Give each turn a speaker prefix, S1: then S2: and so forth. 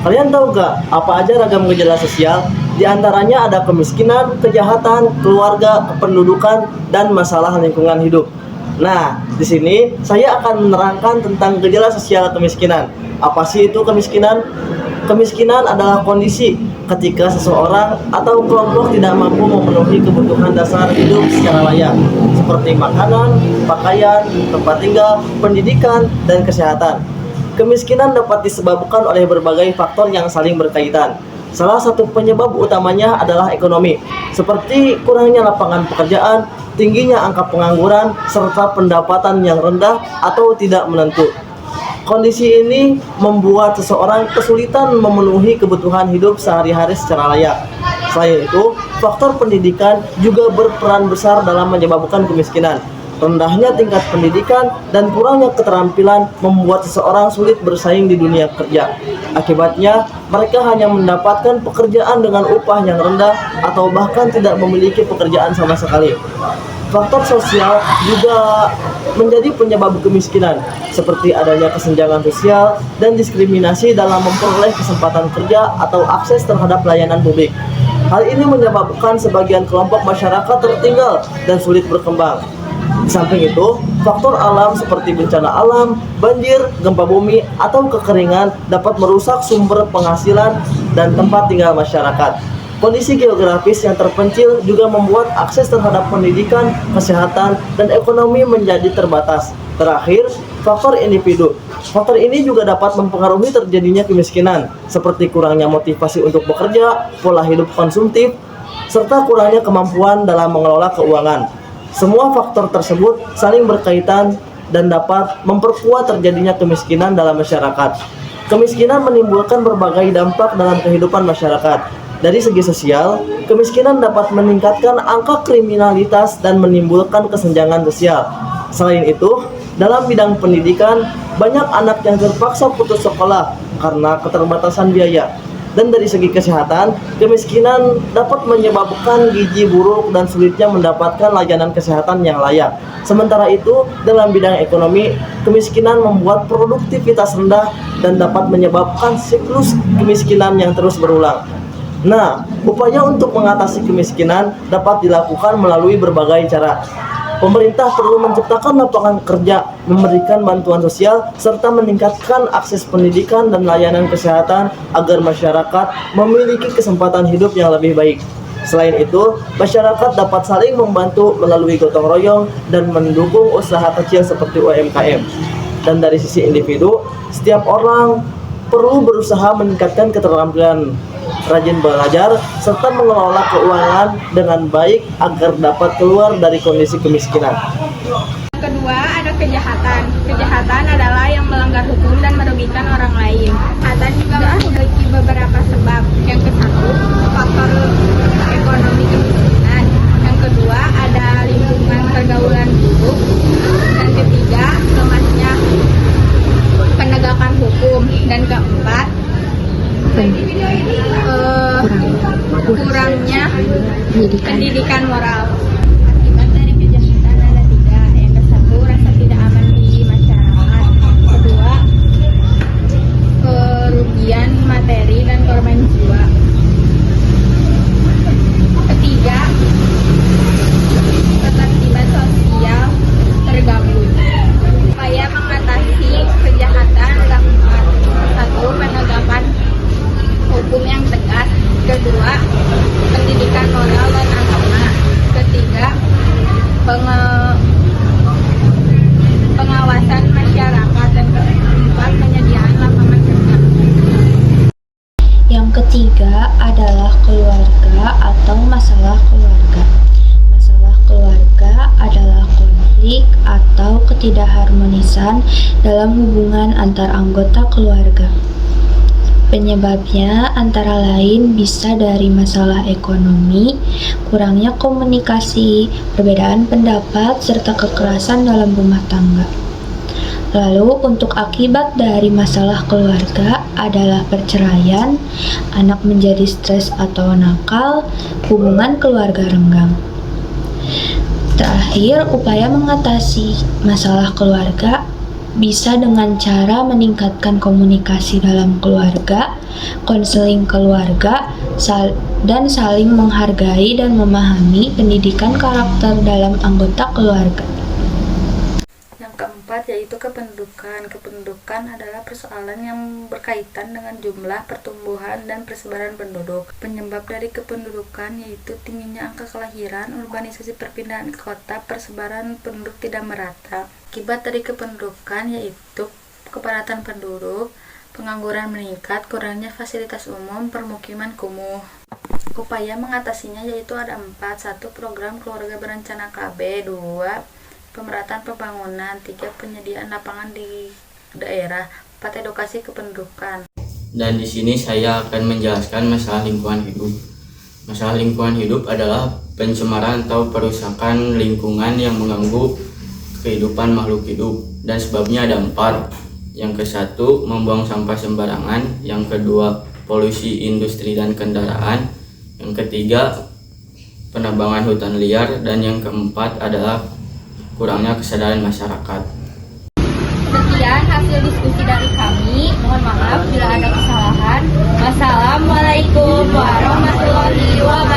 S1: Kalian tahu gak apa aja ragam gejala sosial? Di antaranya ada kemiskinan, kejahatan, keluarga, kependudukan, dan masalah lingkungan hidup. Nah, di sini saya akan menerangkan tentang gejala sosial kemiskinan. Apa sih itu kemiskinan? Kemiskinan adalah kondisi ketika seseorang atau kelompok tidak mampu memenuhi kebutuhan dasar hidup secara layak, seperti makanan, pakaian, tempat tinggal, pendidikan, dan kesehatan. Kemiskinan dapat disebabkan oleh berbagai faktor yang saling berkaitan. Salah satu penyebab utamanya adalah ekonomi, seperti kurangnya lapangan pekerjaan, tingginya angka pengangguran, serta pendapatan yang rendah atau tidak menentu. Kondisi ini membuat seseorang kesulitan memenuhi kebutuhan hidup sehari-hari secara layak. Selain itu, faktor pendidikan juga berperan besar dalam menyebabkan kemiskinan. Rendahnya tingkat pendidikan dan kurangnya keterampilan membuat seseorang sulit bersaing di dunia kerja. Akibatnya, mereka hanya mendapatkan pekerjaan dengan upah yang rendah atau bahkan tidak memiliki pekerjaan sama sekali. Faktor sosial juga menjadi penyebab kemiskinan, seperti adanya kesenjangan sosial dan diskriminasi dalam memperoleh kesempatan kerja atau akses terhadap layanan publik. Hal ini menyebabkan sebagian kelompok masyarakat tertinggal dan sulit berkembang. Di samping itu, faktor alam seperti bencana alam, banjir, gempa bumi, atau kekeringan dapat merusak sumber penghasilan dan tempat tinggal masyarakat. Kondisi geografis yang terpencil juga membuat akses terhadap pendidikan, kesehatan, dan ekonomi menjadi terbatas. Terakhir, faktor individu. Faktor ini juga dapat mempengaruhi terjadinya kemiskinan, seperti kurangnya motivasi untuk bekerja, pola hidup konsumtif, serta kurangnya kemampuan dalam mengelola keuangan. Semua faktor tersebut saling berkaitan dan dapat memperkuat terjadinya kemiskinan dalam masyarakat. Kemiskinan menimbulkan berbagai dampak dalam kehidupan masyarakat. Dari segi sosial, kemiskinan dapat meningkatkan angka kriminalitas dan menimbulkan kesenjangan sosial. Selain itu, dalam bidang pendidikan, banyak anak yang terpaksa putus sekolah karena keterbatasan biaya. Dan dari segi kesehatan, kemiskinan dapat menyebabkan gizi buruk dan sulitnya mendapatkan layanan kesehatan yang layak. Sementara itu, dalam bidang ekonomi, kemiskinan membuat produktivitas rendah dan dapat menyebabkan siklus kemiskinan yang terus berulang. Nah, upaya untuk mengatasi kemiskinan dapat dilakukan melalui berbagai cara. Pemerintah perlu menciptakan lapangan kerja, memberikan bantuan sosial, serta meningkatkan akses pendidikan dan layanan kesehatan agar masyarakat memiliki kesempatan hidup yang lebih baik. Selain itu, masyarakat dapat saling membantu melalui gotong royong dan mendukung usaha kecil seperti UMKM. Dan dari sisi individu, setiap orang perlu berusaha meningkatkan keterampilan, rajin belajar, serta mengelola keuangan dengan baik agar dapat keluar dari kondisi kemiskinan.
S2: Kedua, ada kejahatan. Kejahatan adalah yang melanggar hukum dan merugikan orang lain. Kejahatan juga memiliki beberapa sebab. Yang satu, faktor ekonomi kemiskinan. Yang kedua, ada lingkungan pergaulan buruk. Dan ketiga, lemahnya penegakan hukum. Dan keempat, kurangnya pendidikan moral. Akibat dari kejahatan ada tiga. Yang ke satu, rasa tidak aman di masyarakat. Kedua, kerugian materi dan korban jiwa. Ketiga, ketertiban sosial terganggu. Upaya mengatasi kejahatan dilakukan. Satu, penegakan hukum yang tegas. Kedua, pendidikan moral dan agama. Ketiga, pengawasan masyarakat. Dan keempat, penyediaan lapangan kerja.
S3: Yang ketiga adalah keluarga atau masalah keluarga. Masalah keluarga adalah konflik atau ketidakharmonisan dalam hubungan antar anggota keluarga. Penyebabnya antara lain bisa dari masalah ekonomi, kurangnya komunikasi, perbedaan pendapat, serta kekerasan dalam rumah tangga. Lalu untuk akibat dari masalah keluarga adalah perceraian, anak menjadi stres atau nakal, hubungan keluarga renggang. Terakhir, upaya mengatasi masalah keluarga bisa dengan cara meningkatkan komunikasi dalam keluarga, konseling keluarga, dan saling menghargai dan memahami pendidikan karakter dalam anggota keluarga.
S4: Yang keempat yaitu kependudukan. Kependudukan adalah persoalan yang berkaitan dengan jumlah, pertumbuhan, dan persebaran penduduk. Penyebab dari kependudukan yaitu tingginya angka kelahiran, urbanisasi perpindahan ke kota, persebaran penduduk tidak merata. Akibat dari kependudukan yaitu kepadatan penduduk, pengangguran meningkat, kurangnya fasilitas umum, permukiman kumuh. Upaya mengatasinya yaitu ada 4. 1. Program keluarga berencana KB. 2. Pemerataan pembangunan. 3. Penyediaan lapangan di daerah. 4. Edukasi kependudukan.
S5: Dan di sini saya akan menjelaskan masalah lingkungan hidup. Masalah lingkungan hidup adalah pencemaran atau perusakan lingkungan yang mengganggu kehidupan makhluk hidup, dan sebabnya ada 4. Yang ke-1, membuang sampah sembarangan. Yang kedua, polusi industri dan kendaraan. Yang ketiga, penebangan hutan liar. Dan yang keempat adalah kurangnya kesadaran masyarakat.
S2: Sekian hasil diskusi dari kami. Mohon maaf bila ada kesalahan. Wassalamualaikum warahmatullahi wabarakatuh.